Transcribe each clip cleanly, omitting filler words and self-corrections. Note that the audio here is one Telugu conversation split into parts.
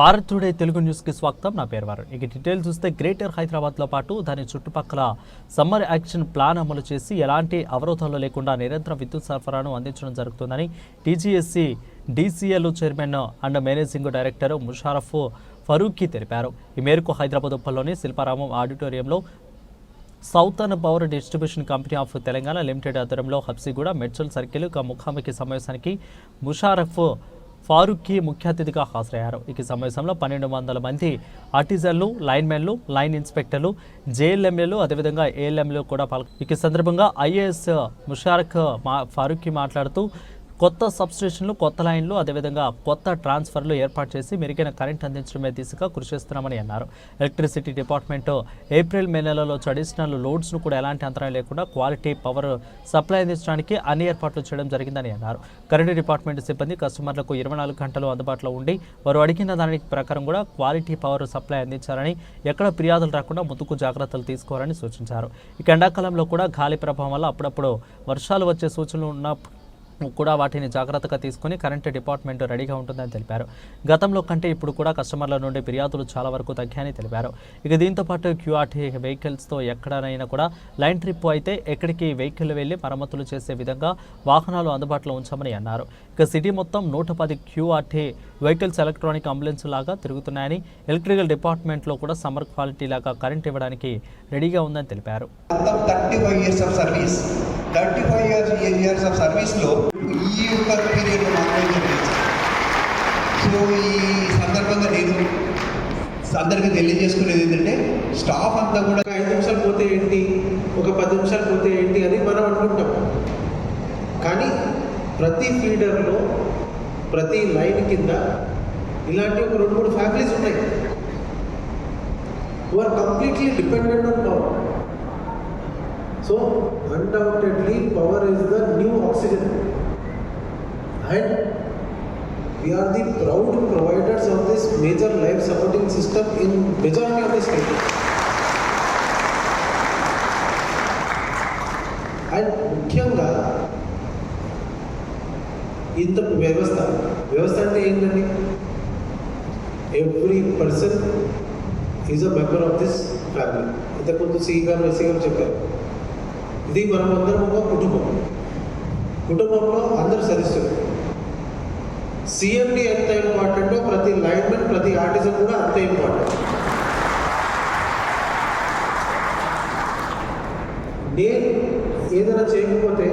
భారత్ టుడే తెలుగు న్యూస్కి స్వాగతం. నా పేరు వారు. ఇక డీటెయిల్ చూస్తే గ్రేటర్ హైదరాబాద్లో పాటు దాని చుట్టుపక్కల సమ్మర్ యాక్షన్ ప్లాన్ అమలు చేసి ఎలాంటి అవరోధాలు లేకుండా నిరంతరం విద్యుత్ సరఫరాను అందించడం జరుగుతుందని TGSC DCL chairman and managing director Musharraf Farooqui తెలిపారు. ఈ మేరకు హైదరాబాద్ ఉప్పల్లోని శిల్పారామం ఆడిటోరియంలో southern power distribution company of Telangana limited ఆధ్వర్యంలో హబ్సిగూడ మెడ్చల్ సర్కిల్ ముఖాముఖి సమావేశానికి ముషారఫ్ ఫారూఖీ ముఖ్య అతిథిగా హాజరయ్యారు. ఈ సమావేశంలో 1200 మంది ఆర్టిజన్లు, లైన్మెన్లు, లైన్ ఇన్స్పెక్టర్లు, జేఎల్ఎంఏలు, అదేవిధంగా ఏఎల్ఎంలు కూడా పాల్గొన్నారు. ఈ సందర్భంగా ఐఏఎస్ ముషారఫ్ ఫారూఖీ మాట్లాడుతూ కొత్త సబ్స్టేషన్లు, కొత్త లైన్లు, అదేవిధంగా కొత్త ట్రాన్స్ఫర్లు ఏర్పాటు చేసి మెరుగైన కరెంట్ అందించడమే దిశగా కృషి చేస్తున్నామని అన్నారు. ఎలక్ట్రిసిటీ డిపార్ట్మెంట్ ఏప్రిల్, మే నెలలో అడిషనల్ లోడ్స్ను కూడా ఎలాంటి అంతరాయం లేకుండా క్వాలిటీ పవర్ సప్లై అందించడానికి అన్ని ఏర్పాట్లు చేయడం జరిగిందని అన్నారు. కరెంటు డిపార్ట్మెంట్ సిబ్బంది కస్టమర్లకు 24 గంటలు అందుబాటులో ఉండి వారు అడిగిన దాని ప్రకారం కూడా క్వాలిటీ పవర్ సప్లై అందించాలని, ఎక్కడ ఫిర్యాదులు రాకుండా ముందుకు జాగ్రత్తలు తీసుకోవాలని సూచించారు. ఇక ఎండాకాలంలో కూడా గాలి ప్రభావం వల్ల అప్పుడప్పుడు వర్షాలు వచ్చే సూచనలు ఉన్న కూడా వాటిని జాగ్రత్తగా తీసుకుని కరెంటు డిపార్ట్మెంట్ రెడీగా ఉంటుందని తెలిపారు. గతంలో కంటే ఇప్పుడు కూడా కస్టమర్ల నుండి ఫిర్యాదులు చాలా వరకు తగ్గాయని తెలిపారు. ఇక దీంతో పాటు క్యూఆర్టీ వెహికల్స్తో ఎక్కడైనా కూడా లైన్ ట్రిప్ అయితే ఎక్కడికి వెహికల్ వెళ్లి మరమ్మతులు చేసే విధంగా వాహనాలు అందుబాటులో ఉంచామని అన్నారు. ఇక సిటీ మొత్తం 110 క్యూఆర్టీ వెహికల్స్ ఎలక్ట్రానిక్ అంబులెన్స్ లాగా తిరుగుతున్నాయని, ఎలక్ట్రికల్ డిపార్ట్మెంట్లో కూడా సమ్మర్ క్వాలిటీ లాగా కరెంట్ ఇవ్వడానికి రెడీగా ఉందని తెలిపారు. 35 years of service లో ఈ యొక్క పీరియడ్ మాత్రమే. సో ఈ సందర్భంగా నేను అందరికీ తెలియజేసుకునేది ఏంటంటే స్టాఫ్ అంతా కూడా 5 నిమిషాలు పోతే ఏంటి, ఒక 10 నిమిషాలు పోతే ఏంటి అని మనం అనుకుంటాం. కానీ ప్రతి ఫీడర్లో, ప్రతి లైన్ కింద ఇలాంటి ఒక 2-3 ఫ్యామిలీస్ ఉన్నాయి. who are completely dependent on power. So undoubtedly power is the new oxygen, and we are the proud providers of this major life supporting system in majority of the states. And ముఖ్యంగా ఇంత వ్యవస్థ అంటే ఏంటండి, every person is a member of this family. ఇంతకుముందు సిఈ గారు, ఎస్సీ గారు చెప్పారు, ఇది మనం అందరం ఒక కుటుంబంలో అందరు సదస్సులు. సిఎండి ఎంత ఇంపార్టెంటో ప్రతి లైన్మెన్, ప్రతి ఆర్టిజన్ కూడా అంతే ఇంపార్టెంట్. నేను ఏదైనా చేయకపోతే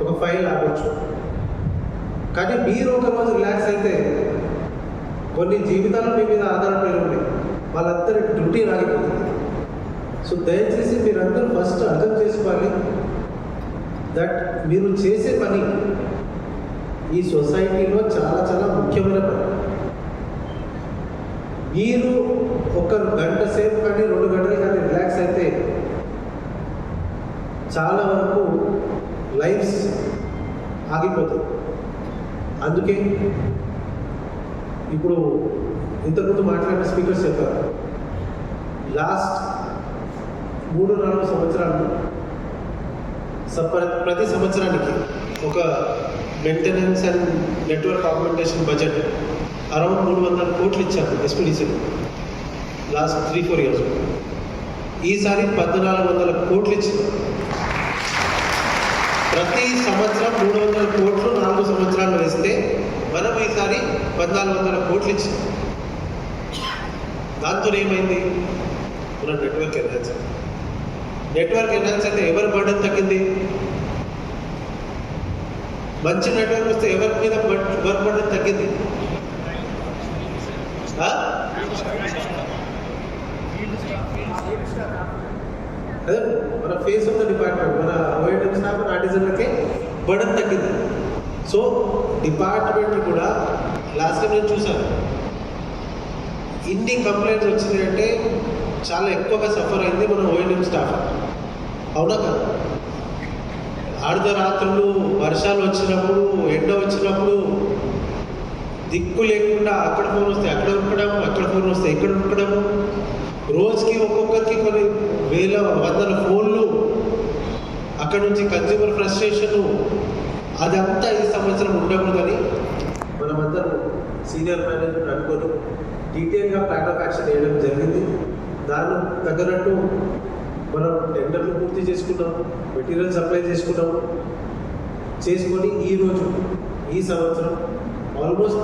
ఒక ఫైల్ ఆగొచ్చు, కానీ మీరు ఒకరోజు రిలాక్స్ అయితే కొన్ని జీవితాలు మీ మీద ఆధారపడి ఉన్నాయి, వాళ్ళందరి డ్యూటీ ఆగిపోతుంది. సో దయచేసి మీరందరూ ఫస్ట్ అర్థం చేసుకోవాలి దట్ మీరు చేసే పని ఈ సొసైటీలో చాలా చాలా ముఖ్యమైన పని. మీరు ఒక గంట సేపు కానీ 2 గంటలు కానీ రిలాక్స్ అయితే చాలా వరకు లైఫ్స్ ఆగిపోతాయి. అందుకే ఇప్పుడు ఇంతకుముందు మాట్లాడిన స్పీకర్స్ చెప్పారు, లాస్ట్ 3-4 సంవత్సరాలు ప్రతి సంవత్సరానికి ఒక maintenance and network augmentation budget around 300 కోట్లు ఇచ్చారు ఎస్పీడీసీలో లాస్ట్ 3-4 ఇయర్స్. ఈసారి 1400 కోట్లు ఇచ్చారు. ప్రతి సంవత్సరం 300 కోట్లు 4 సంవత్సరాలు వేస్తే మనం ఈసారి 1400 కోట్లు ఇచ్చాం. దాంతో ఏమైంది, మన నెట్వర్క్ ఎన్హాన్స్ అయితే ఎవరి బర్డెన్ తగ్గింది. మంచి నెట్వర్క్ వస్తే ఎవరి మీద వర్క్ బర్డెన్ తగ్గింది. అదే మన ఫేస్ ఆఫ్ ద డిపార్ట్మెంట్, మన ఓఎంఎం స్టాఫ్, మన ఆర్టిజన్లకే బర్డెన్ తగ్గింది. సో డిపార్ట్మెంట్ కూడా లాస్ట్ టైం నేను చూసాను, ఇన్ని కంప్లైంట్స్ వచ్చింది అంటే చాలా ఎక్కువగా సఫర్ అయింది మన ఓఎంఎం స్టాఫ్. అవునా కదా? అర్ధరాత్రులు, వర్షాలు వచ్చినప్పుడు, ఎండ వచ్చినప్పుడు దిక్కు లేకుండా అక్కడ ఫోన్ వస్తే అక్కడ ఉరకడం, అక్కడ ఫోన్ వస్తే ఇక్కడ ఉరకడం, రోజుకి ఒక్కొక్కరికి కొన్ని వేల 100 ఫోన్లు, అక్కడ నుంచి కన్జ్యూమర్ ఫ్రస్ట్రేషను, అదంతా ఈ సంవత్సరం ఉండకూడదని మనమందరం సీనియర్ మేనేజ్మెంట్ అనుకొని డీటెయిల్గా ప్లాన్ ఆఫ్ యాక్షన్ వేయడం జరిగింది. దాని తగ్గట్టు మనం టెండర్లు పూర్తి చేసుకున్నాం, మెటీరియల్ సప్లై చేసుకున్నాం. చేసుకొని ఈరోజు ఈ సంవత్సరం ఆల్మోస్ట్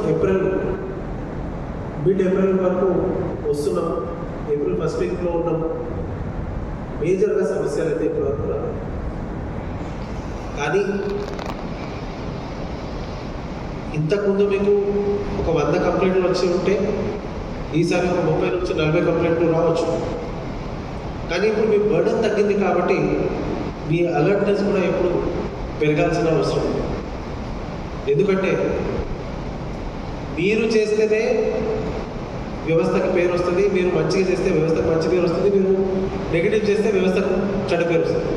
మిడ్ ఏప్రిల్ వరకు వస్తున్నాం. ఏప్రిల్ ఫస్ట్ వీక్లో ఉన్నాం. మేజర్గా సమస్యలు అయితే ఇప్పటివరకు రాదు. కానీ ఇంతకుముందు మీకు ఒక 100 కంప్లైంట్లు వచ్చి ఉంటే ఈసారి ఒక 30 నుంచి 40 కంప్లైంట్లు రావచ్చు. కానీ ఇప్పుడు మీ బర్డన్ తగ్గింది కాబట్టి మీ అలర్ట్నెస్ కూడా ఎప్పుడు పెరగాల్సిన అవసరం ఉంది. ఎందుకంటే మీరు చేస్తేనే వ్యవస్థకి పేరు వస్తుంది, మీరు మంచిగా చేస్తే వ్యవస్థకు మంచి పేరు వస్తుంది, మీరు నెగిటివ్ చేస్తే వ్యవస్థకు చెడ్డ పేరు వస్తుంది.